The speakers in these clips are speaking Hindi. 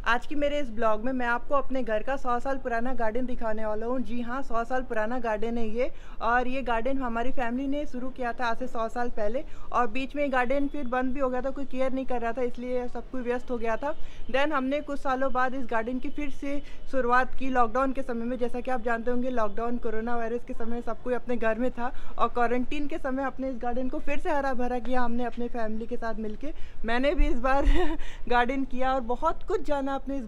आज की मेरे इस ब्लॉग में मैं आपको अपने घर का 100 साल पुराना गार्डन दिखाने वाला हूँ। जी हाँ, 100 साल पुराना गार्डन है ये। और ये गार्डन हमारी फैमिली ने शुरू किया था आज से 100 साल पहले, और बीच में गार्डन फिर बंद भी हो गया था, कोई केयर नहीं कर रहा था, इसलिए सब कुछ व्यस्त हो गया था। देन हमने कुछ सालों बाद इस गार्डन की फिर से शुरुआत की लॉकडाउन के समय में। जैसा कि आप जानते होंगे, लॉकडाउन कोरोना वायरस के समय सब कोई अपने घर में था, और क्वारंटीन के समय अपने इस गार्डन को फिर से हरा भरा किया हमने अपने फैमिली के साथ मिलके। मैंने भी इस बार गार्डन किया और बहुत कुछ जाना अपने इस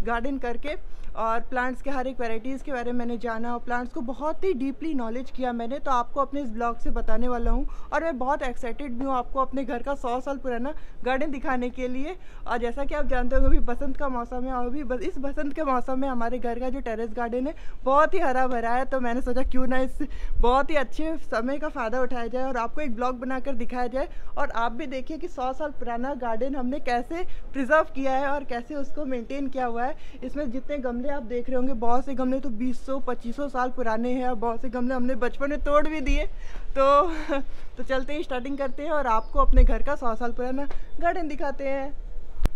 गार्डन करके, और प्लांट्स के हर एक वैरायटीज़ के बारे में मैंने जाना, और प्लांट्स को बहुत ही डीपली नॉलेज किया मैंने। तो आपको अपने इस ब्लॉग से बताने वाला हूँ, और मैं बहुत एक्साइटेड भी हूँ आपको अपने घर का 100 साल पुराना गार्डन दिखाने के लिए। और जैसा कि आप जानते होंगे, अभी बसंत का मौसम है, और अभी इस बसंत के मौसम में हमारे घर का जो टेरेस गार्डन है बहुत ही हरा भरा है। तो मैंने सोचा क्यों ना इस बहुत ही अच्छे समय का फ़ायदा उठाया जाए और आपको एक ब्लॉग बनाकर दिखाया जाए, और आप भी देखिए कि 100 साल पुराना गार्डन हमने कैसे प्रिजर्व किया है और कैसे उसको मेंटेन किया हुआ है। इसमें जितने गमले आप देख रहे होंगे, बहुत से गमले तो 200-2500 साल पुराने हैं, और बहुत से गमले हमने बचपन में तोड़ भी दिए। तो चलते ही स्टार्टिंग करते हैं और आपको अपने घर का 100 साल पुराना गार्डन दिखाते हैं।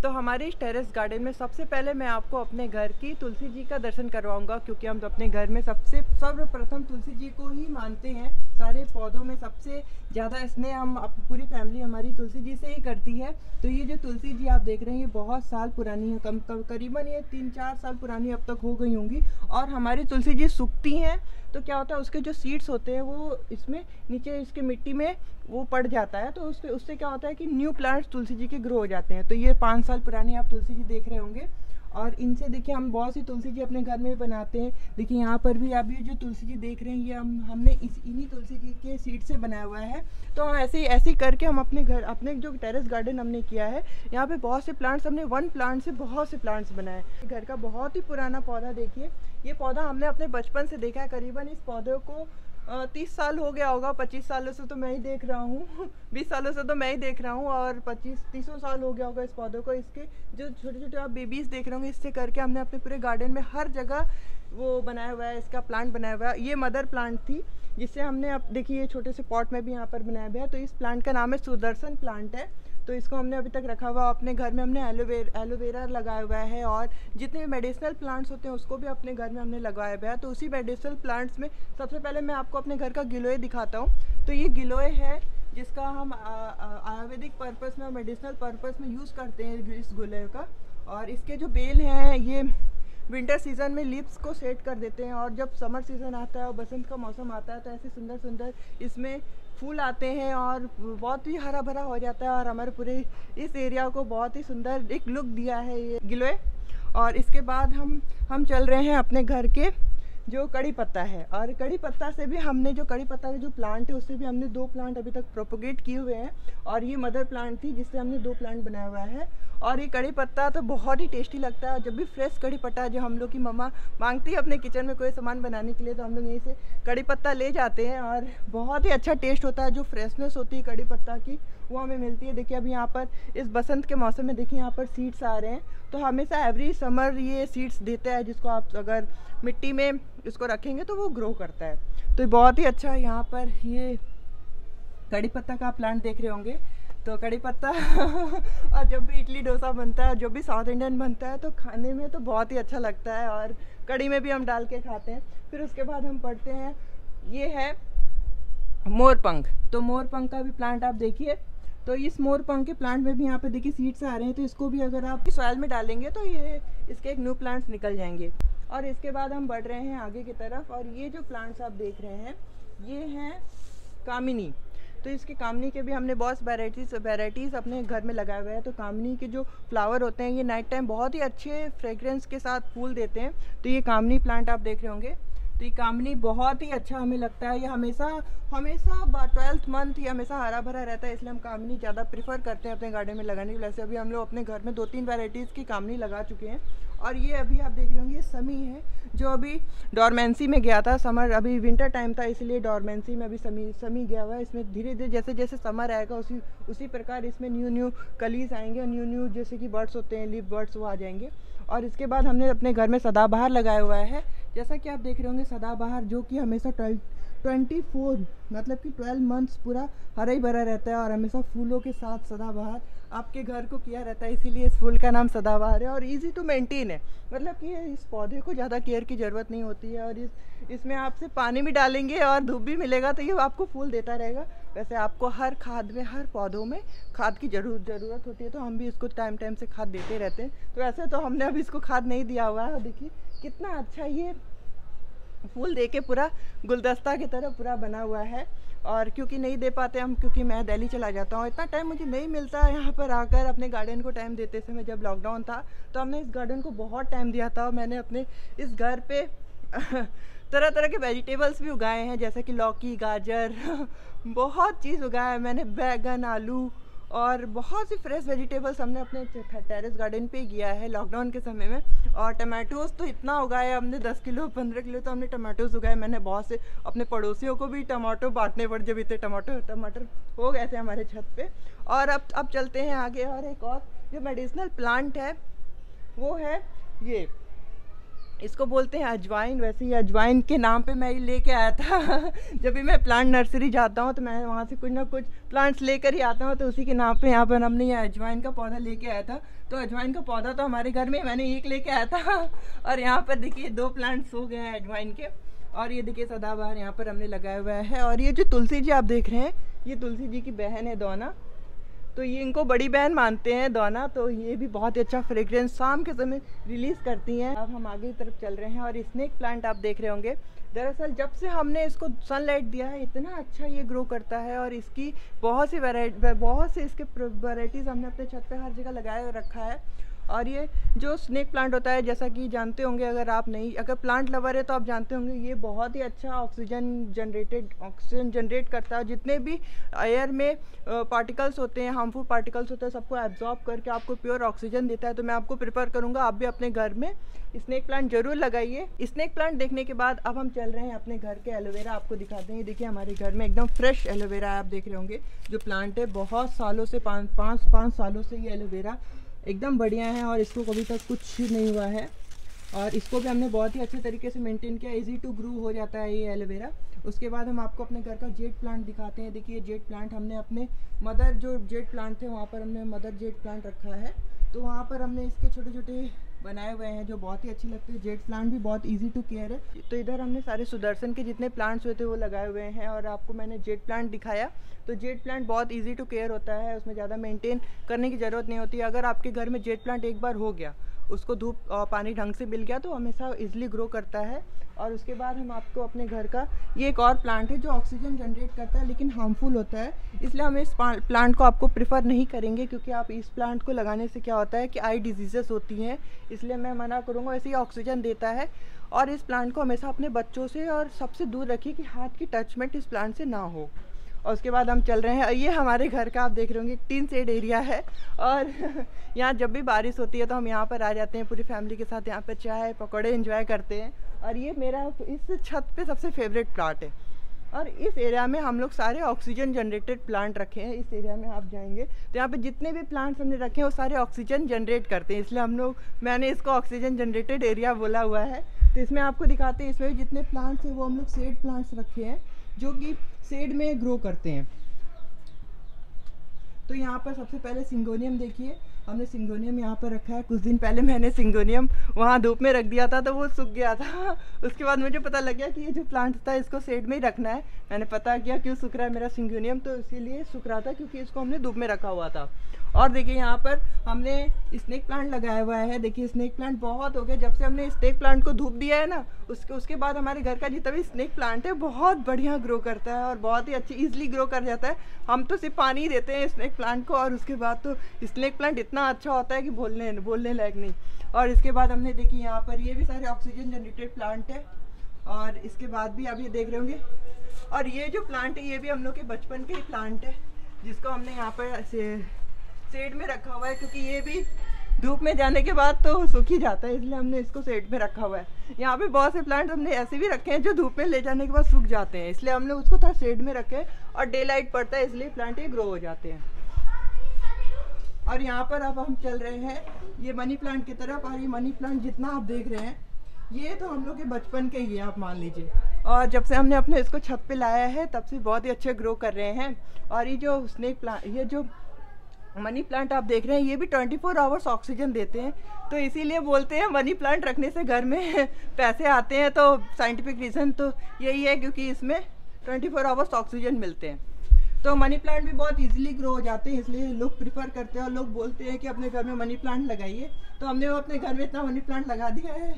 तो हमारे इस टेरेस गार्डन में सबसे पहले मैं आपको अपने घर की तुलसी जी का दर्शन करवाऊंगा, क्योंकि हम अपने घर में सर्वप्रथम तुलसी जी को ही मानते हैं। सारे पौधों में सबसे ज़्यादा स्नेह हम पूरी फैमिली हमारी तुलसी जी से ही करती है। तो ये जो तुलसी जी आप देख रहे हैं, ये बहुत साल पुरानी है, करीबन ये 3-4 साल पुरानी अब तक हो गई होंगी। और हमारी तुलसी जी सूखती हैं तो क्या होता है, उसके जो सीड्स होते हैं वो इसमें नीचे इसके मिट्टी में वो पड़ जाता है, तो उससे क्या होता है कि न्यू प्लांट्स तुलसी जी के ग्रो हो जाते हैं। तो ये 5 साल पुरानी आप तुलसी जी देख रहे होंगे, और इनसे देखिए हम बहुत सी तुलसी जी अपने घर में बनाते हैं। देखिए यहाँ पर भी आप ये जो तुलसी जी देख रहे हैं, ये हमने इन्हीं तुलसी जी के सीड से बनाया हुआ है। तो हम ऐसे ही करके हम अपने जो टेरेस गार्डन हमने किया है, यहाँ पे बहुत से प्लांट्स, हमने 1 प्लांट से बहुत से प्लांट्स बनाए। घर का बहुत ही पुराना पौधा देखिए, ये पौधा हमने अपने बचपन से देखा है। करीबन इस पौधे को 30 साल हो गया होगा, 25 सालों से तो मैं ही देख रहा हूँ 20 सालों से तो मैं ही देख रहा हूँ, और 25-30 साल हो गया होगा इस पौधे को। इसके जो छोटे छोटे आप बेबीज देख रहे होंगे, इससे करके हमने अपने पूरे गार्डन में हर जगह वो बनाया हुआ है, इसका प्लांट बनाया हुआ है। ये मदर प्लांट थी, जिससे हमने अब देखिए ये छोटे से पॉट में भी यहाँ पर बनाया हुआ है। तो इस प्लांट का नाम है सुदर्शन प्लांट है। तो इसको हमने अभी तक रखा हुआ अपने घर में। हमने एलोवेरा लगाया हुआ है, और जितने भी मेडिसिनल प्लांट्स होते हैं उसको भी अपने घर में हमने लगाया हुआ है। तो उसी मेडिसिनल प्लांट्स में सबसे पहले मैं आपको अपने घर का गिलोय दिखाता हूँ। तो ये गिलोय है, जिसका हम आयुर्वेदिक पर्पस में और मेडिसिनल पर्पस में यूज़ करते हैं इस गिलोय का। और इसके जो बेल हैं, ये विंटर सीजन में लीव्स को सेट कर देते हैं, और जब समर सीजन आता है और बसंत का मौसम आता है, तो ऐसे सुंदर सुंदर इसमें फूल आते हैं और बहुत ही हरा भरा हो जाता है, और हमारे पूरे इस एरिया को बहुत ही सुंदर एक लुक दिया है ये गिलोय। और इसके बाद हम चल रहे हैं अपने घर के जो कड़ी पत्ता है, और कड़ी पत्ता से भी हमने जो कड़ी पत्ता का जो प्लांट है, उससे भी हमने 2 प्लांट अभी तक प्रोपोगेट किए हुए हैं। और ये मदर प्लांट थी, जिससे हमने 2 प्लांट बनाया हुआ है। और ये कड़ी पत्ता तो बहुत ही टेस्टी लगता है। जब भी फ्रेश कड़ी पत्ता जो हम लोग की मम्मा मांगती है अपने किचन में कोई सामान बनाने के लिए, तो हम लोग यहीं से कड़ी पत्ता ले जाते हैं, और बहुत ही अच्छा टेस्ट होता है। जो फ्रेशनेस होती है कड़ी पत्ता की, वो हमें मिलती है। देखिए अभी यहाँ पर इस बसंत के मौसम में देखिए यहाँ पर सीड्स आ रहे हैं। तो हमेशा एवरी समर ये सीड्स देता है, जिसको आप अगर मिट्टी में इसको रखेंगे तो वो ग्रो करता है। तो बहुत ही अच्छा है। यहाँ पर ये कड़ी पत्ता का प्लांट देख रहे होंगे। तो कड़ी पत्ता और जब भी इडली डोसा बनता है, जब भी साउथ इंडियन बनता है, तो खाने में तो बहुत ही अच्छा लगता है, और कड़ी में भी हम डाल के खाते हैं। फिर उसके बाद हम पढ़ते हैं, ये है मोरपंख। तो मोरपंख का भी प्लांट आप देखिए। तो इस मोरपंख के प्लांट में भी यहाँ पे देखिए सीड्स आ रहे हैं। तो इसको भी अगर आप सॉइल में डालेंगे तो ये इसके एक न्यू प्लांट्स निकल जाएंगे। और इसके बाद हम बढ़ रहे हैं आगे की तरफ, और ये जो प्लांट्स आप देख रहे हैं, ये हैं कामिनी। तो इसके कामनी के भी हमने बहुत वैराइटीज़ अपने घर में लगाए हुए हैं। तो कामनी के जो फ्लावर होते हैं, ये नाइट टाइम बहुत ही अच्छे फ्रेग्रेंस के साथ फूल देते हैं। तो ये कामनी प्लांट आप देख रहे होंगे। तो ये कामनी बहुत ही अच्छा हमें लगता है। ये हमेशा 12th मंथ ये हमेशा हरा भरा रहता है, इसलिए हम कामनी ज़्यादा प्रीफर करते हैं अपने गार्डन में लगाने के लिए। वैसे अभी हम लोग अपने घर में 2-3 वैराइटीज़ की कामनी लगा चुके हैं। और ये अभी आप देख रहे होंगे, ये समी है, जो अभी डॉर्मेंसी में गया था। समर अभी विंटर टाइम था, इसलिए डॉर्मेंसी में अभी समी गया हुआ है। इसमें धीरे धीरे जैसे जैसे समर आएगा उसी प्रकार इसमें न्यू कलीज आएंगे, और न्यू जैसे कि बर्ड्स होते हैं, लीफ बर्ड्स, वो आ जाएंगे। और इसके बाद हमने अपने घर में सदाबहार लगाया हुआ है। जैसा कि आप देख रहे होंगे, सदाबहार जो कि हमेशा 24 मतलब कि 12 मंथ्स पूरा हरा ही भरा रहता है, और हमेशा फूलों के साथ सदाबहार आपके घर को किया रहता है, इसीलिए इस फूल का नाम सदाबहार है और इजी टू मेंटेन है। मतलब कि इस पौधे को ज़्यादा केयर की ज़रूरत नहीं होती है और इसमें आप सिर्फ पानी भी डालेंगे और धूप भी मिलेगा तो ये आपको फूल देता रहेगा। वैसे आपको हर खाद में, हर पौधों में खाद की ज़रूरत होती है, तो हम भी इसको टाइम टाइम से खाद देते रहते हैं। तो ऐसे तो हमने अभी इसको खाद नहीं दिया हुआ है। देखिए कितना अच्छा ये फूल दे के पूरा गुलदस्ता की तरह पूरा बना हुआ है। और क्योंकि नहीं दे पाते हम, क्योंकि मैं दिल्ली चला जाता हूँ, इतना टाइम मुझे नहीं मिलता यहाँ पर आकर अपने गार्डन को टाइम देते समय। जब लॉकडाउन था तो हमने इस गार्डन को बहुत टाइम दिया था और मैंने अपने इस घर पे तरह तरह के वेजिटेबल्स भी उगाए हैं, जैसे कि लौकी, गाजर बहुत चीज़ उगाया है मैंने, बैगन, आलू और बहुत सी फ्रेश वेजिटेबल्स हमने अपने टेरेस गार्डन पे किया है लॉकडाउन के समय में। और टमाटोज़ तो इतना उगाए हमने, 10 किलो 15 किलो तो हमने टमाटोज़ उगाए। मैंने बहुत से अपने पड़ोसियों को भी टमाटो बांटने पड़े जब इतने टमाटर हो गए थे हमारे छत पे। और अब चलते हैं आगे। और एक और जो मेडिसिनल प्लांट है वो है ये, इसको बोलते हैं अजवाइन। वैसे ही अजवाइन के नाम पे मैं ये लेके आया था जब भी मैं प्लांट नर्सरी जाता हूँ तो मैं वहाँ से कुछ ना कुछ प्लांट्स लेकर ही आता हूँ, तो उसी के नाम पे यहाँ पर हमने ये अजवाइन का पौधा लेके आया था। तो अजवाइन का पौधा तो हमारे घर में मैंने एक लेके आया था और यहाँ पर देखिए 2 प्लांट्स हो गए हैं अजवाइन के। और ये देखिए सदाबहार यहाँ पर हमने लगाया हुआ है। और ये जो तुलसी जी आप देख रहे हैं, ये तुलसी जी की बहन है दौना, तो ये इनको बड़ी बहन मानते हैं दौना। तो ये भी बहुत ही अच्छा फ्रेग्रेंस शाम के समय रिलीज़ करती हैं। अब हम आगे की तरफ चल रहे हैं। और स्नेक प्लांट आप देख रहे होंगे, दरअसल जब से हमने इसको सनलाइट दिया है इतना अच्छा ये ग्रो करता है। और इसकी बहुत से इसके वैराइटीज़ हमने अपने छत पे हर जगह लगाए रखा है। और ये जो स्नेक प्लांट होता है, जैसा कि जानते होंगे, अगर प्लांट लवर है तो आप जानते होंगे ये बहुत ही अच्छा ऑक्सीजन जनरेट करता है। जितने भी एयर में पार्टिकल्स होते हैं, हार्मफुल पार्टिकल्स होते हैं, सबको एब्जॉर्ब करके आपको प्योर ऑक्सीजन देता है। तो मैं आपको प्रेफर करूँगा आप भी अपने घर में स्नेक प्लांट जरूर लगाइए। स्नेक प्लांट देखने के बाद अब हम चल रहे हैं अपने घर के एलोवेरा आपको दिखाते हैं। देखिए हमारे घर में एकदम फ्रेश एलोवेरा आप देख रहे होंगे, जो प्लांट है बहुत सालों से, पाँच सालों से ये एलोवेरा एकदम बढ़िया है और इसको कभी तक कुछ नहीं हुआ है। और इसको भी हमने बहुत ही अच्छे तरीके से मेंटेन किया, इजी टू ग्रो हो जाता है ये एलोवेरा। उसके बाद हम आपको अपने घर का जेड प्लांट दिखाते हैं। देखिए जेड प्लांट हमने अपने मदर जो जेड प्लांट थे वहाँ पर हमने मदर जेड प्लांट रखा है, तो वहाँ पर हमने इसके छोटे छोटे बनाए हुए हैं जो बहुत ही अच्छी लगती है। जेड प्लांट भी बहुत इजी टू केयर है। तो इधर हमने सारे सुदर्शन के जितने प्लांट्स हुए थे वो लगाए हुए हैं और आपको मैंने जेड प्लांट दिखाया। तो जेड प्लांट बहुत इजी टू केयर होता है, उसमें ज़्यादा मेंटेन करने की ज़रूरत नहीं होती। अगर आपके घर में जेड प्लांट एक बार हो गया, उसको धूप और पानी ढंग से मिल गया तो हमेशा इजीली ग्रो करता है। और उसके बाद हम आपको अपने घर का ये एक और प्लांट है जो ऑक्सीजन जनरेट करता है लेकिन हार्मफुल होता है, इसलिए हम इस प्लांट को आपको प्रेफर नहीं करेंगे, क्योंकि आप इस प्लांट को लगाने से क्या होता है कि आई डिजीजेस होती हैं, इसलिए मैं मना करूँगा। ऐसे ही ऑक्सीजन देता है और इस प्लांट को हमेशा अपने बच्चों से और सबसे दूर रखिए कि हाथ की टचमेंट इस प्लांट से ना हो। और उसके बाद हम चल रहे हैं, ये हमारे घर का आप देख रहे होंगे टीन शेड एरिया है और यहाँ जब भी बारिश होती है तो हम यहाँ पर आ जाते हैं पूरी फैमिली के साथ, यहाँ पर चाय पकौड़े एंजॉय करते हैं। और ये मेरा इस छत पे सबसे फेवरेट प्लांट है। और इस एरिया में हम लोग सारे ऑक्सीजन जनरेटेड प्लांट रखे हैं। इस एरिया में आप जाएंगे तो यहाँ पे जितने भी प्लांट्स हमने रखे हैं वो सारे ऑक्सीजन जनरेट करते हैं, इसलिए मैंने इसको ऑक्सीजन जनरेटेड एरिया बोला हुआ है। तो इसमें आपको दिखाते हैं, इसमें भी जितने प्लांट्स हैं वो हम लोग शेड प्लांट्स रखे हैं जो कि शेड में ग्रो करते हैं। तो यहाँ पर सबसे पहले सिंगोनियम देखिए, हमने सिंगोनियम यहाँ पर रखा है। कुछ दिन पहले मैंने सिंगोनियम वहाँ धूप में रख दिया था तो वो सूख गया था। उसके बाद मुझे पता लग गया कि ये जो प्लांट था इसको शेड में ही रखना है। मैंने पता किया क्यों सूख रहा है मेरा सिंगोनियम, तो इसीलिए सूख रहा था क्योंकि इसको हमने धूप में रखा हुआ था। और देखिए यहाँ पर हमने स्नेक प्लांट लगाया हुआ है। देखिए स्नेक प्लांट बहुत हो गए, जब से हमने स्नेक प्लांट को धूप दिया है ना, उसके बाद हमारे घर का जितना भी स्नेक प्लांट है बहुत बढ़िया ग्रो करता है और बहुत ही अच्छी ईजिली ग्रो कर जाता है। हम तो सिर्फ पानी ही देते हैं स्नेक प्लांट को और उसके बाद तो स्नेक प्लांट इतना अच्छा होता है कि बोलने लायक नहीं। और इसके बाद हमने देखिए यहाँ पर ये भी सारे ऑक्सीजन जनरेटेड प्लांट है। और इसके बाद भी आप ये देख रहे होंगे, और ये जो प्लांट है ये भी हम लोग के बचपन के ही प्लांट है, जिसको हमने यहाँ पर शेड में रखा हुआ है, क्योंकि ये भी धूप में जाने के बाद तो सूख ही जाता है, इसलिए हमने इसको शेड में रखा हुआ है। यहाँ पे बहुत से प्लांट हमने ऐसे भी रखे हैं जो धूप में ले जाने के बाद सूख जाते हैं, इसलिए हमने उसको थोड़ा शेड में रखे और डे लाइट पड़ता है, इसलिए प्लांट ये ग्रो हो जाते हैं। और यहाँ पर अब हम चल रहे हैं ये मनी प्लांट की तरफ। और ये मनी प्लांट जितना आप देख रहे हैं ये तो हम लोग के बचपन के ही है, आप मान लीजिए। और जब से हमने अपने इसको छत पे लाया है तब से बहुत ही अच्छे ग्रो कर रहे हैं। और ये जो स्नेक प्लांट, ये जो मनी प्लांट आप देख रहे हैं, ये भी 24 आवर्स ऑक्सीजन देते हैं। तो इसीलिए बोलते हैं मनी प्लांट रखने से घर में पैसे आते हैं। तो साइंटिफिक रीज़न तो यही है, क्योंकि इसमें 24 आवर्स ऑक्सीजन मिलते हैं। तो मनी प्लांट भी बहुत इजीली ग्रो हो जाते हैं, इसलिए लोग प्रिफर करते हैं और लोग बोलते हैं कि अपने घर में मनी प्लांट लगाइए। तो हमने वो अपने घर में इतना मनी प्लांट लगा दिया है,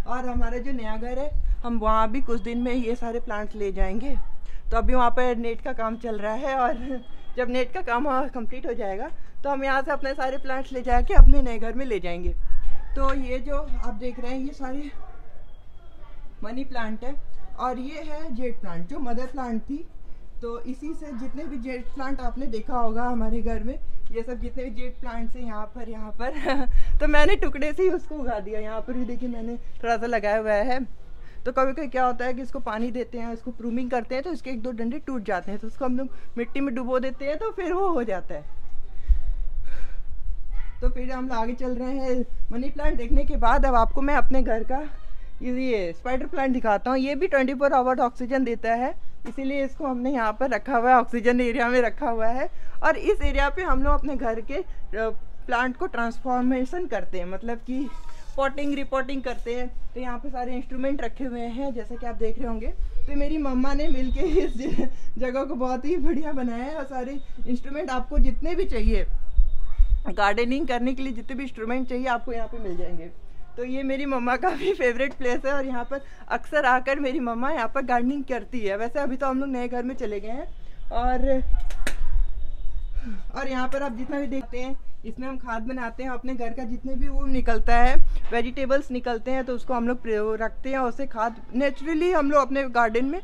और हमारा जो नया घर है हम वहाँ भी कुछ दिन में ये सारे प्लांट्स ले जाएंगे। तो अभी वहाँ पर नेट का काम चल रहा है, और जब नेट का काम कंप्लीट हो जाएगा तो हम यहाँ से अपने सारे प्लांट्स ले जाके अपने नए घर में ले जाएंगे। तो ये जो आप देख रहे हैं ये सारे मनी प्लांट है, और ये है जेड प्लांट जो मदर प्लांट थी। तो इसी से जितने भी जेड प्लांट आपने देखा होगा हमारे घर में, ये सब जितने भी जेड प्लांट्स हैं यहाँ पर तो मैंने टुकड़े से ही उसको उगा दिया। यहाँ पर भी देखिए मैंने थोड़ा सा लगाया हुआ है। तो कभी कभी क्या होता है कि इसको पानी देते हैं, इसको प्रूमिंग करते हैं, तो इसके 1-2 डंडे टूट जाते हैं, तो उसको हम लोग मिट्टी में डुबो देते हैं, तो फिर वो हो जाता है। तो फिर हम आगे चल रहे हैं। मनी प्लांट देखने के बाद अब आपको मैं अपने घर का ये स्पाइडर प्लांट दिखाता हूँ। ये भी 24 आवर ऑक्सीजन देता है, इसीलिए इसको हमने यहाँ पर रखा हुआ है, ऑक्सीजन एरिया में रखा हुआ है। और इस एरिया पे हम लोग अपने घर के प्लांट को ट्रांसफॉर्मेशन करते हैं, मतलब कि पॉटिंग रिपोर्टिंग करते हैं। तो यहाँ पे सारे इंस्ट्रूमेंट रखे हुए हैं, जैसे कि आप देख रहे होंगे। तो मेरी मम्मा ने मिलके इस जगह को बहुत ही बढ़िया बनाया है, और सारे इंस्ट्रूमेंट आपको जितने भी चाहिए गार्डनिंग करने के लिए, जितने भी इंस्ट्रूमेंट चाहिए आपको यहाँ पे मिल जाएंगे। तो ये मेरी मम्मा का भी फेवरेट प्लेस है, और यहाँ पर अक्सर आकर मेरी मम्मा यहाँ पर गार्डनिंग करती है। वैसे अभी तो हम लोग नए घर में चले गए हैं, और यहाँ पर आप जितना भी देखते हैं इसमें हम खाद बनाते हैं। अपने घर का जितने भी वो निकलता है, वेजिटेबल्स निकलते हैं, तो उसको हम लोग रखते हैं, और उससे खाद नेचुरली हम लोग अपने गार्डन में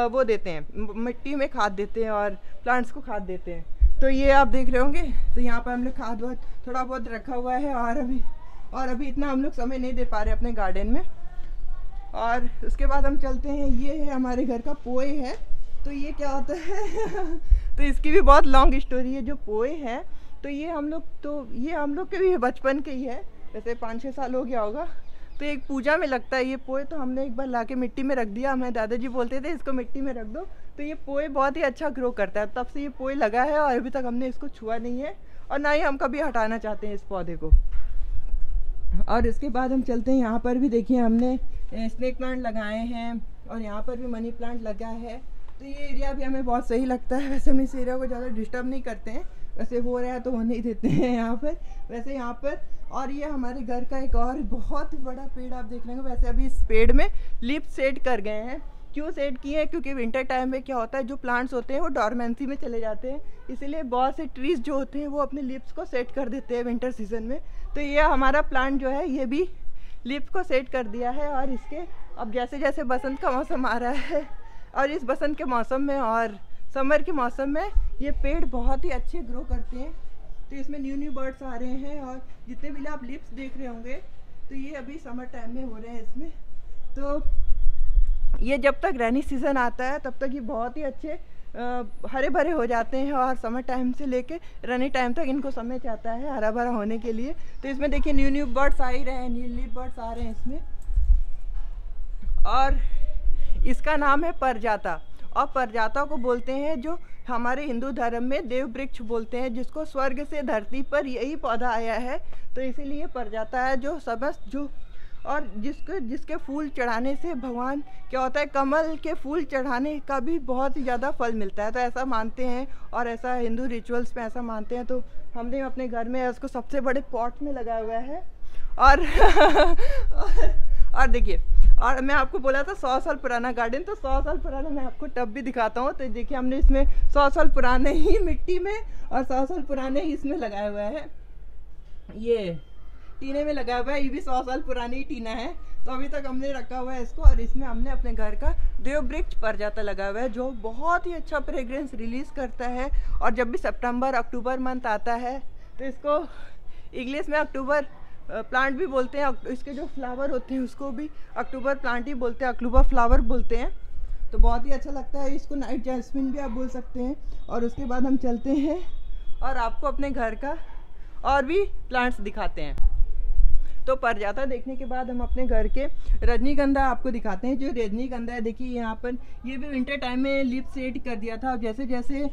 वो देते हैं, मिट्टी में खाद देते हैं और प्लांट्स को खाद देते हैं। तो ये आप देख रहे होंगे, तो यहाँ पर हम लोग खाद थोड़ा बहुत रखा हुआ है, और अभी इतना हम लोग समय नहीं दे पा रहे अपने गार्डन में। और उसके बाद हम चलते हैं, ये है हमारे घर का पोए है। तो ये क्या होता है तो इसकी भी बहुत लॉन्ग स्टोरी है। जो पोए है तो ये हम लोग के भी बचपन के ही है, वैसे 5-6 साल हो गया होगा। तो एक पूजा में लगता है ये पोए, तो हमने एक बार लाके मिट्टी में रख दिया। हमारे दादाजी बोलते थे इसको मिट्टी में रख दो, तो ये पोए बहुत ही अच्छा ग्रो करता है। तब से ये पोए लगा है, और अभी तक हमने इसको छुआ नहीं है, और ना ही हम कभी हटाना चाहते हैं इस पौधे को। और इसके बाद हम चलते हैं, यहाँ पर भी देखिए हमने स्नेक प्लांट लगाए हैं, और यहाँ पर भी मनी प्लांट लगा है। तो ये एरिया भी हमें बहुत सही लगता है। वैसे हम इस एरिया को ज़्यादा डिस्टर्ब नहीं करते हैं, वैसे हो रहा है तो होने ही देते हैं यहाँ पर। वैसे यहाँ पर, और ये हमारे घर का एक और बहुत बड़ा पेड़ आप देख रहे हैं। वैसे अभी इस पेड़ में लीफ सेट कर गए हैं। क्यों सेट किए हैं? क्योंकि विंटर टाइम में क्या होता है, जो प्लांट्स होते हैं वो डॉर्मेंसी में चले जाते हैं, इसीलिए बहुत से ट्रीज़ जो होते हैं वो अपने लीव्स को सेट कर देते हैं विंटर सीजन में। तो ये हमारा प्लांट जो है ये भी लीव्स को सेट कर दिया है। और इसके अब जैसे जैसे बसंत का मौसम आ रहा है, और इस बसंत के मौसम में और समर के मौसम में ये पेड़ बहुत ही अच्छे ग्रो करते हैं। तो इसमें न्यू बर्ड्स आ रहे हैं, और जितने भी आप लीव्स देख रहे होंगे तो ये अभी समर टाइम में हो रहे हैं इसमें। तो ये जब तक रेनी सीज़न आता है तब तक ये बहुत ही अच्छे हरे भरे हो जाते हैं, और समर टाइम से लेके रेनी टाइम तक इनको समय चाहता है हरा भरा होने के लिए। तो इसमें देखिए न्यू बर्ड्स आ ही रहे हैं, न्यू लीफ बर्ड्स आ रहे हैं इसमें। और इसका नाम है परजाता, और परजाता को बोलते हैं, जो हमारे हिंदू धर्म में देव वृक्ष बोलते हैं, जिसको स्वर्ग से धरती पर यही पौधा आया है। तो इसीलिए परजाता है, जो समस्त जो और जिसके फूल चढ़ाने से भगवान क्या होता है, कमल के फूल चढ़ाने का भी बहुत ही ज़्यादा फल मिलता है। तो ऐसा मानते हैं, और ऐसा हिंदू रिचुअल्स में ऐसा मानते हैं। तो हमने अपने घर में उसको सबसे बड़े पॉट में लगाया हुआ है। और देखिए, और मैं आपको बोला था 100 साल पुराना गार्डन, तो 100 साल पुराना मैं आपको टब भी दिखाता हूँ। तो देखिए हमने इसमें 100 साल पुराने ही मिट्टी में और 100 साल पुराने ही इसमें लगाया हुआ है। ये टीने में लगा हुआ है, ये भी 100 साल पुरानी ही टीना है। तो अभी तक हमने रखा हुआ है इसको, और इसमें हमने अपने घर का देव वृक्ष परजाता लगा हुआ है, जो बहुत ही अच्छा फ्रेग्रेंस रिलीज़ करता है। और जब भी सितंबर अक्टूबर मंथ आता है तो इसको इंग्लिश में अक्टूबर प्लांट भी बोलते हैं। इसके जो फ्लावर होते हैं उसको भी अक्टूबर प्लांट ही बोलते हैं, अक्टूबर फ्लावर बोलते हैं। तो बहुत ही अच्छा लगता है। इसको नाइट जैस्मिन भी आप बोल सकते हैं। और उसके बाद हम चलते हैं और आपको अपने घर का और भी प्लांट्स दिखाते हैं। तो पारिजाता देखने के बाद हम अपने घर के रजनीगंधा आपको दिखाते हैं। जो रजनीगंधा है देखिए यहाँ पर, ये भी विंटर टाइम में लीफ सेट कर दिया था, और जैसे जैसे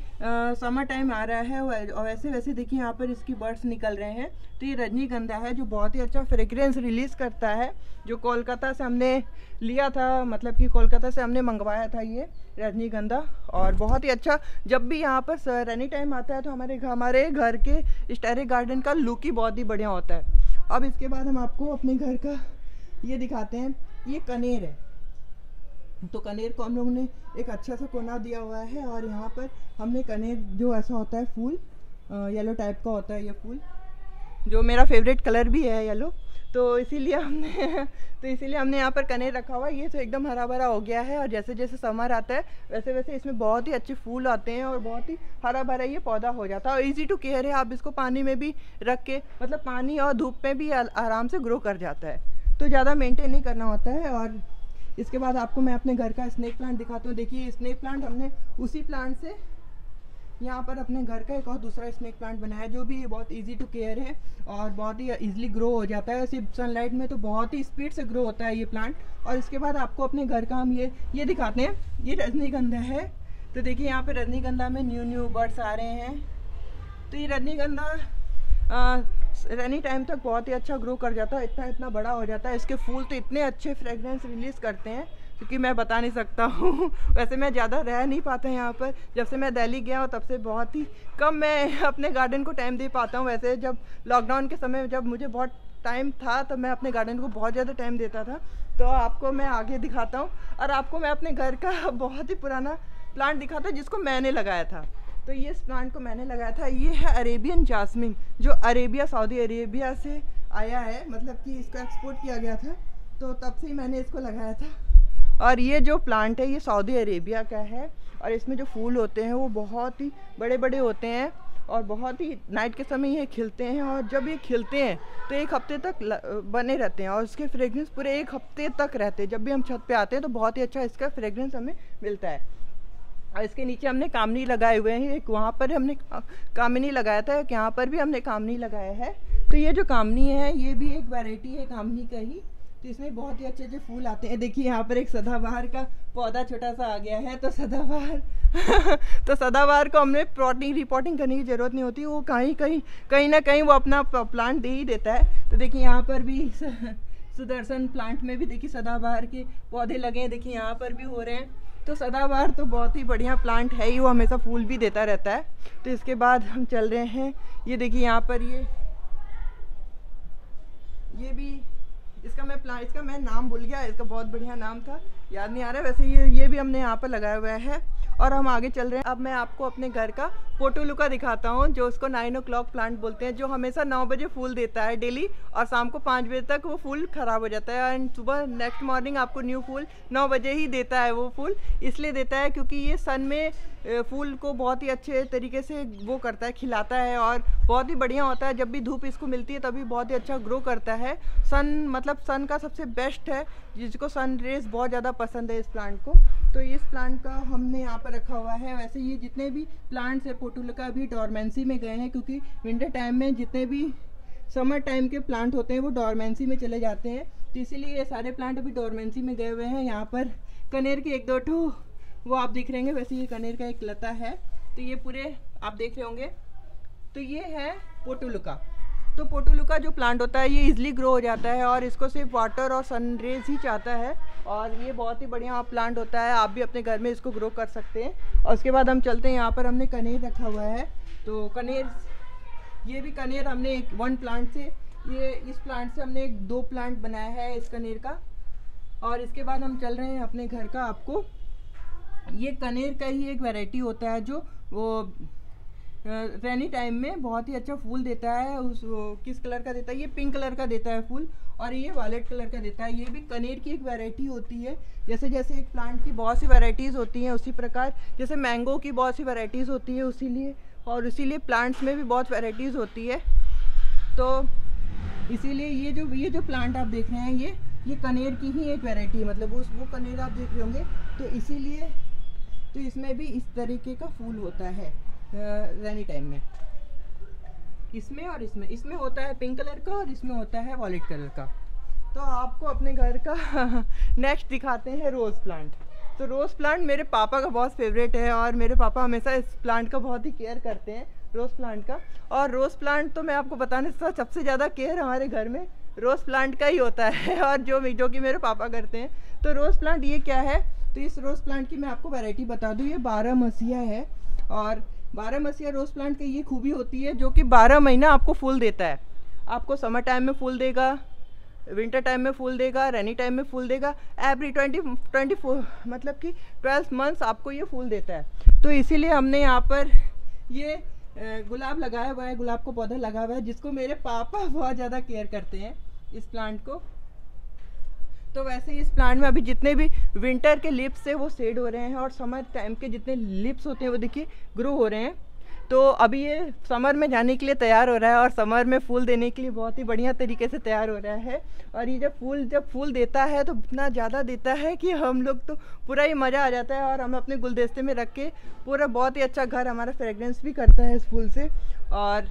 समर टाइम आ रहा है वैसे वैसे देखिए यहाँ पर इसकी बर्ड्स निकल रहे हैं। तो ये रजनीगंधा है जो बहुत ही अच्छा फ्रेग्रेंस रिलीज़ करता है, जो कोलकाता से हमने लिया था, मतलब कि कोलकाता से हमने मंगवाया था ये रजनीगंधा। और बहुत ही अच्छा, जब भी यहाँ पर रेनी टाइम आता है तो हमारे घर के इस टेरेस गार्डन का लुक ही बहुत ही बढ़िया होता है। अब इसके बाद हम आपको अपने घर का ये दिखाते हैं। ये कनेर है, तो कनेर को हम लोग ने एक अच्छा सा कोना दिया हुआ है, और यहाँ पर हमने कनेर जो ऐसा होता है फूल येलो टाइप का होता है, ये फूल जो मेरा फेवरेट कलर भी है येलो, तो इसीलिए हमने यहाँ पर कनेर रखा हुआ है। ये तो एकदम हरा भरा हो गया है, और जैसे जैसे समर आता है वैसे वैसे इसमें बहुत ही अच्छे फूल आते हैं और बहुत ही हरा भरा ये पौधा हो जाता है, और इजी टू केयर है। आप इसको पानी में भी रख के, मतलब पानी और धूप में भी आराम से ग्रो कर जाता है, तो ज़्यादा मेंटेन नहीं करना होता है। और इसके बाद आपको मैं अपने घर का स्नेक प्लांट दिखाता हूँ। देखिए स्नेक प्लांट हमने उसी प्लांट से यहाँ पर अपने घर का एक और दूसरा स्नेक प्लांट बनाया है, जो भी बहुत इजी टू केयर है और बहुत ही इजीली ग्रो हो जाता है। सिर्फ सनलाइट में तो बहुत ही स्पीड से ग्रो होता है ये प्लांट। और इसके बाद आपको अपने घर का हम ये दिखाते हैं। ये रजनीगंधा है, तो देखिए यहाँ पे रजनीगंधा में न्यू बर्ड्स आ रहे हैं। तो ये रजनीगंधा रेनी टाइम तक बहुत ही अच्छा ग्रो कर जाता है, इतना बड़ा हो जाता है। इसके फूल तो इतने अच्छे फ्रेगरेंस रिलीज़ करते हैं क्योंकि मैं बता नहीं सकता हूँ। वैसे मैं ज़्यादा रह नहीं पाता यहाँ पर, जब से मैं दिल्ली गया हूँ तब से बहुत ही कम मैं अपने गार्डन को टाइम दे पाता हूँ। वैसे जब लॉकडाउन के समय जब मुझे बहुत टाइम था तब मैं अपने गार्डन को बहुत ज़्यादा टाइम देता था। तो आपको मैं आगे दिखाता हूँ, और आपको मैं अपने घर का बहुत ही पुराना प्लांट दिखाता हूँ जिसको मैंने लगाया था। तो ये इस प्लांट को मैंने लगाया था। ये है अरेबियन जास्मिन, जो अरेबिया सऊदी अरेबिया से आया है, मतलब कि इसका एक्सपोर्ट किया गया था, तो तब से ही मैंने इसको लगाया था। और ये जो प्लांट है ये सऊदी अरेबिया का है, और इसमें जो फूल होते हैं वो बहुत ही बड़े बड़े होते हैं, और बहुत ही नाइट के समय ये खिलते हैं। और जब ये खिलते हैं तो एक हफ्ते तक बने रहते हैं, और इसके फ्रेग्रेंस पूरे एक हफ्ते तक रहते हैं। जब भी हम छत पे आते हैं तो बहुत ही अच्छा इसका फ्रेग्रेंस हमें मिलता है। और इसके नीचे हमने कामनी लगाए हुए हैं, एक वहाँ पर हमने कामनी लगाया था, एक यहाँ पर भी हमने कामनी लगाया है। तो ये जो कामनी है ये भी एक वैरायटी है कामनी का ही, तो इसमें बहुत ही अच्छे अच्छे फूल आते हैं। देखिए यहाँ पर एक सदाबहार का पौधा छोटा सा आ गया है, तो सदाबहार तो सदाबहार को हमने रिपोर्टिंग करने की ज़रूरत नहीं होती, वो कहीं ना कहीं वो अपना प्लांट दे ही देता है। तो देखिए यहाँ पर भी सुदर्शन प्लांट में भी देखिए सदाबहार के पौधे लगे हैं, देखिए यहाँ पर भी हो रहे हैं। तो सदाबहार तो बहुत ही बढ़िया प्लांट है ही, वो हमेशा फूल भी देता रहता है। तो इसके बाद हम चल रहे हैं, ये देखिए यहाँ पर ये भी इसका मैं नाम भूल गया, इसका बहुत बढ़िया नाम था, याद नहीं आ रहा है। वैसे ये भी हमने यहाँ पर लगाया हुआ है, और हम आगे चल रहे हैं। अब मैं आपको अपने घर का पोटुलुका दिखाता हूँ, जो उसको 9 o'clock प्लांट बोलते हैं, जो हमेशा 9 बजे फूल देता है डेली, और शाम को 5 बजे तक वो फूल ख़राब हो जाता है, एंड सुबह नेक्स्ट मॉर्निंग आपको न्यू फूल 9 बजे ही देता है। वो फूल इसलिए देता है क्योंकि ये सन में फूल को बहुत ही अच्छे तरीके से वो करता है, खिलाता है, और बहुत ही बढ़िया होता है। जब भी धूप इसको मिलती है तभी बहुत ही अच्छा ग्रो करता है। सन का सबसे बेस्ट है, जिसको सन रेज बहुत ज़्यादा पसंद है इस प्लांट को। तो इस प्लांट का हमने यहाँ पर रखा हुआ है। वैसे ये जितने भी प्लांट्स है पोटुलुका अभी डोरमेंसी में गए हैं, क्योंकि विंटर टाइम में जितने भी समर टाइम के प्लांट होते हैं वो डोरमेंसी में चले जाते हैं, तो इसीलिए ये सारे प्लांट अभी डोरमेंसी में गए हुए हैं। यहाँ पर कनेर के 1-2 ठो वो आप दिख रहे होंगे, वैसे ये कनेर का एक लता है, तो ये पूरे आप देख रहे होंगे। तो ये है पोटुलुका। तो पोटुलुका जो प्लांट होता है ये इजीली ग्रो हो जाता है, और इसको सिर्फ वाटर और सनरेज ही चाहता है, और ये बहुत ही बढ़िया प्लांट होता है। आप भी अपने घर में इसको ग्रो कर सकते हैं। और उसके बाद हम चलते हैं, यहाँ पर हमने कनेर रखा हुआ है। तो कनेर, ये भी कनेर हमने वन प्लांट से, ये इस प्लांट से हमने 2 प्लांट बनाया है इस कनेर का। और इसके बाद हम चल रहे हैं अपने घर का। आपको ये कनेर का ही एक वैरायटी होता है जो वो रेनी टाइम में बहुत ही अच्छा फूल देता है। किस कलर का देता है? ये पिंक कलर का देता है फूल, और ये वायलेट कलर का देता है। ये भी कनेर की एक वैरायटी होती है। जैसे जैसे एक प्लांट की बहुत सी वैरायटीज़ होती हैं, उसी प्रकार जैसे मैंगो की बहुत सी वैरायटीज़ होती है, इसीलिए प्लांट्स में भी बहुत वैरायटीज़ होती है। तो इसीलिए ये जो प्लांट आप देख रहे हैं ये कनेर की ही एक वैरायटी है, मतलब वो कनेर आप देख रहे होंगे, तो इसीलिए तो इसमें भी इस तरीके का फूल होता है रेनी टाइम में। इसमें और इसमें होता है पिंक कलर का और इसमें होता है वॉलेट कलर का। तो आपको अपने घर का नेक्स्ट दिखाते हैं रोज़ प्लांट। तो रोज़ प्लांट मेरे पापा का बहुत फेवरेट है और मेरे पापा हमेशा इस प्लांट का बहुत ही केयर करते हैं, रोज़ प्लांट का। और रोज़ प्लांट तो मैं आपको बताने से सबसे ज़्यादा केयर हमारे घर में रोज़ प्लांट का ही होता है और जो कि मेरे पापा करते हैं। तो रोज़ प्लांट ये क्या है, तो इस रोज़ प्लांट की मैं आपको वैरायटी बता दूँ, ये 12 मसीहा है। और 12 मसीहा रोज़ प्लांट की ये खूबी होती है जो कि 12 महीना आपको फूल देता है। आपको समर टाइम में फूल देगा, विंटर टाइम में फूल देगा, रेनी टाइम में फूल देगा, एवरी 24 मतलब कि 12 मंथ्स आपको ये फूल देता है। तो इसीलिए हमने यहाँ पर ये गुलाब लगाया हुआ है, गुलाब का पौधा लगा हुआ है, जिसको मेरे पापा बहुत ज़्यादा केयर करते हैं इस प्लांट को। तो वैसे ही इस प्लांट में अभी जितने भी विंटर के लिप्स है वो शेड हो रहे हैं और समर टाइम के जितने लिप्स होते हैं वो देखिए ग्रो हो रहे हैं। तो अभी ये समर में जाने के लिए तैयार हो रहा है और समर में फूल देने के लिए बहुत ही बढ़िया तरीके से तैयार हो रहा है। और ये जब फूल देता है तो इतना ज़्यादा देता है कि हम लोग तो पूरा ही मज़ा आ जाता है और हम अपने गुलदस्ते में रख के पूरा बहुत ही अच्छा घर हमारा फ्रेगरेंस भी करता है इस फूल से। और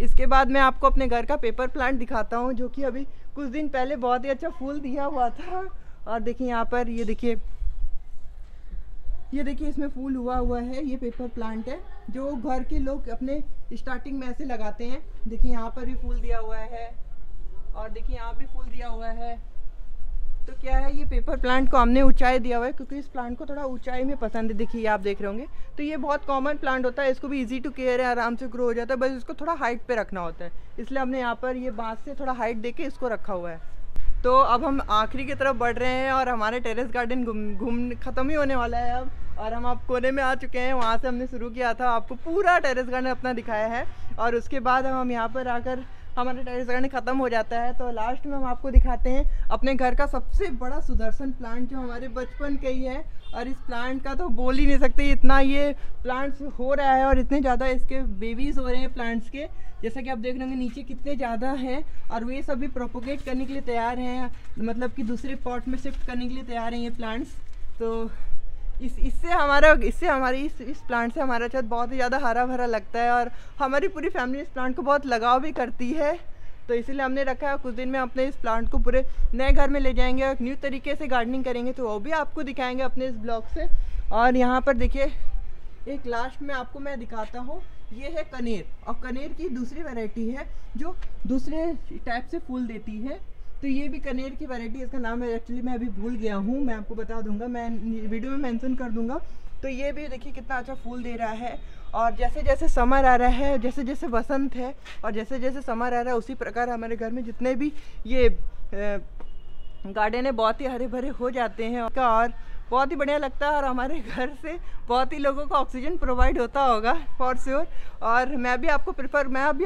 इसके बाद मैं आपको अपने घर का पेपर प्लांट दिखाता हूँ जो कि अभी कुछ दिन पहले बहुत ही अच्छा फूल दिया हुआ था। और देखिए यहाँ पर ये देखिए इसमें फूल हुआ है। ये पेपर प्लांट है जो घर के लोग अपने स्टार्टिंग में ऐसे लगाते हैं। देखिए यहाँ पर भी फूल दिया हुआ है और देखिए यहाँ भी फूल दिया हुआ है। तो क्या है, ये पेपर प्लांट को हमने ऊंचाई दिया हुआ है क्योंकि इस प्लांट को थोड़ा ऊंचाई में पसंद है। देखिए आप देख रहे होंगे, तो ये बहुत कॉमन प्लांट होता है, इसको भी इजी टू केयर है, आराम से ग्रो हो जाता है, बस इसको थोड़ा हाइट पे रखना होता है। इसलिए हमने यहाँ पर ये बांस से थोड़ा हाइट देके इसको रखा हुआ है। तो अब हम आखिरी की तरफ बढ़ रहे हैं और हमारे टेरेस गार्डन घूम ख़त्म ही होने वाला है अब। और हम आप कोने में आ चुके हैं, वहाँ से हमने शुरू किया था, आपको पूरा टेरेस गार्डन अपना दिखाया है। और उसके बाद हम यहाँ पर आकर हमारा टेरेस गार्डन ख़त्म हो जाता है। तो लास्ट में हम आपको दिखाते हैं अपने घर का सबसे बड़ा सुदर्शन प्लांट जो हमारे बचपन का ही है। और इस प्लांट का तो बोल ही नहीं सकते, इतना ये प्लांट्स हो रहा है और इतने ज़्यादा इसके बेबीज़ हो रहे हैं प्लांट्स के, जैसा कि आप देख रहे होंगे नीचे कितने ज़्यादा हैं। और वे सभी प्रोपोगेट करने के लिए तैयार हैं, मतलब कि दूसरे पॉट में शिफ्ट करने के लिए तैयार हैं ये प्लांट्स। तो इस प्लांट से हमारा छत बहुत ही ज़्यादा हरा भरा लगता है और हमारी पूरी फैमिली इस प्लांट को बहुत लगाव भी करती है। तो इसीलिए हमने रखा है, कुछ दिन में अपने इस प्लांट को पूरे नए घर में ले जाएंगे और न्यू तरीके से गार्डनिंग करेंगे, तो वो भी आपको दिखाएंगे अपने इस ब्लॉग से। और यहाँ पर देखिए एक लास्ट में आपको मैं दिखाता हूँ, ये है कनेर। और कनेर की दूसरी वैरायटी है जो दूसरे टाइप से फूल देती है। तो ये भी कनेर की वैरायटी, इसका नाम है एक्चुअली मैं अभी भूल गया हूँ, मैं आपको बता दूंगा, मैं वीडियो में मेंशन कर दूंगा। तो ये भी देखिए कितना अच्छा फूल दे रहा है। और जैसे जैसे समर आ रहा है, जैसे जैसे वसंत है और जैसे जैसे समर आ रहा है, उसी प्रकार हमारे घर में जितने भी ये गार्डन है बहुत ही हरे भरे हो जाते हैं और बहुत ही बढ़िया लगता है। और हमारे घर से बहुत ही लोगों को ऑक्सीजन प्रोवाइड होता होगा फॉर श्योर। और मैं भी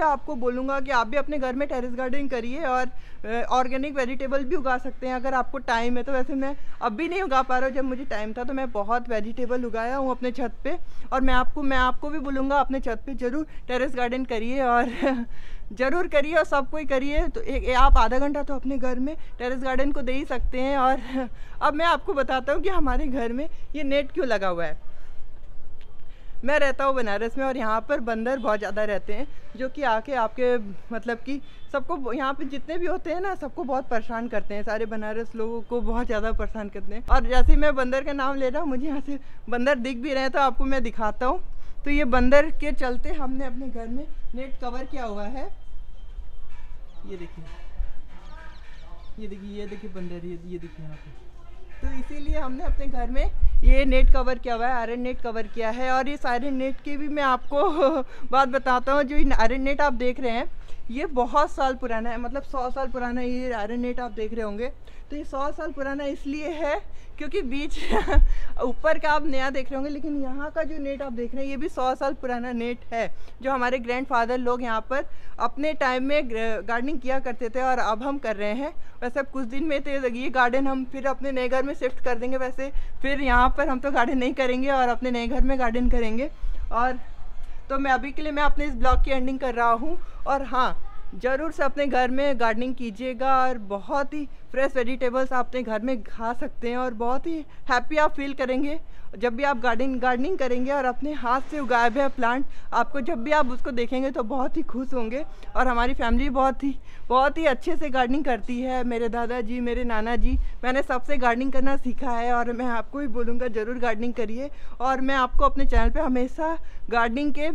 आपको बोलूँगा कि आप भी अपने घर में टेरेस गार्डनिंग करिए और ऑर्गेनिक वेजिटेबल भी उगा सकते हैं अगर आपको टाइम है तो। वैसे मैं अब भी नहीं उगा पा रहा हूँ, जब मुझे टाइम था तो मैं बहुत वेजिटेबल उगाया हूँ अपने छत पे। और मैं आपको भी बोलूँगा अपने छत पे ज़रूर टेरेस गार्डन करिए और ज़रूर करिए और सब कोई करिए। तो आप आधा घंटा तो अपने घर में टेरेस गार्डन को दे ही सकते हैं। और अब मैं आपको बताता हूँ कि हमारे घर में ये नेट क्यों लगा हुआ है। मैं रहता हूँ बनारस में और यहाँ पर बंदर बहुत ज़्यादा रहते हैं जो कि आके आपके मतलब कि सबको यहाँ पे जितने भी होते हैं ना सबको बहुत परेशान करते हैं, सारे बनारस लोगों को बहुत ज़्यादा परेशान करते हैं। और जैसे ही मैं बंदर का नाम ले रहा हूँ मुझे यहाँ से बंदर दिख भी रहे हैं, तो आपको मैं दिखाता हूँ। तो ये बंदर के चलते हमने अपने घर में नेट कवर किया हुआ है। ये देखिए बंदर, ये देखिए यहाँ पे। तो इसीलिए हमने अपने घर में ये नेट कवर किया हुआ है, आयरन नेट कवर किया है। और इस आयरन नेट की भी मैं आपको बात बताता हूँ। जो आयरन नेट आप देख रहे हैं ये बहुत साल पुराना है, मतलब 100 साल पुराना ये आयरन नेट आप देख रहे होंगे। तो ये 100 साल पुराना इसलिए है क्योंकि बीच ऊपर का आप नया देख रहे होंगे, लेकिन यहाँ का जो नेट आप देख रहे हैं ये भी 100 साल पुराना नेट है, जो हमारे ग्रैंडफादर लोग यहाँ पर अपने टाइम में गार्डनिंग किया करते थे और अब हम कर रहे हैं। वैसे अब कुछ दिन में तो ये गार्डन हम फिर अपने नए घर में शिफ्ट कर देंगे, वैसे फिर यहाँ पर हम तो गार्डन नहीं करेंगे और अपने नए घर में गार्डन करेंगे। और तो मैं अभी के लिए मैं अपने इस ब्लॉग की एंडिंग कर रहा हूँ। और हाँ, ज़रूर से अपने घर में गार्डनिंग कीजिएगा और बहुत ही फ्रेश वेजिटेबल्स आप अपने घर में खा सकते हैं और बहुत ही हैप्पी आप फील करेंगे जब भी आप गार्डनिंग करेंगे और अपने हाथ से उगाए हुए प्लांट आपको जब भी आप उसको देखेंगे तो बहुत ही खुश होंगे। और हमारी फैमिली बहुत ही अच्छे से गार्डनिंग करती है। मेरे दादाजी, मेरे नाना जी, मैंने सबसे गार्डनिंग करना सीखा है और मैं आपको भी बोलूँगा ज़रूर गार्डनिंग करिए। और मैं आपको अपने चैनल पे हमेशा गार्डनिंग के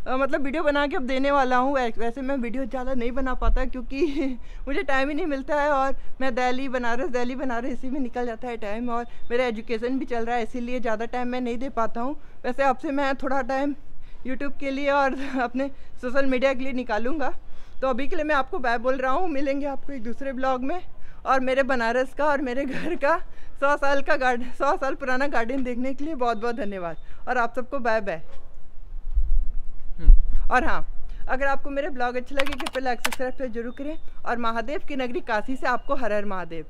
मतलब वीडियो बना के अब देने वाला हूँ। वैसे मैं वीडियो ज़्यादा नहीं बना पाता क्योंकि मुझे टाइम ही नहीं मिलता है और मैं दिल्ली बनारस इसी में निकल जाता है टाइम और मेरा एजुकेशन भी चल रहा है, इसीलिए ज़्यादा टाइम मैं नहीं दे पाता हूँ। वैसे अब से मैं थोड़ा टाइम यूट्यूब के लिए और अपने सोशल मीडिया के लिए निकालूंगा। तो अभी के लिए मैं आपको बाय बोल रहा हूँ, मिलेंगे आपको एक दूसरे ब्लॉग में। और मेरे बनारस का और मेरे घर का 100 साल पुराना गार्डन देखने के लिए बहुत बहुत धन्यवाद और आप सबको बाय बाय। और हाँ, अगर आपको मेरे ब्लॉग अच्छे लगे कि पहले लाइक सब्सक्राइब जरूर करें और महादेव की नगरी काशी से आपको हर हर महादेव।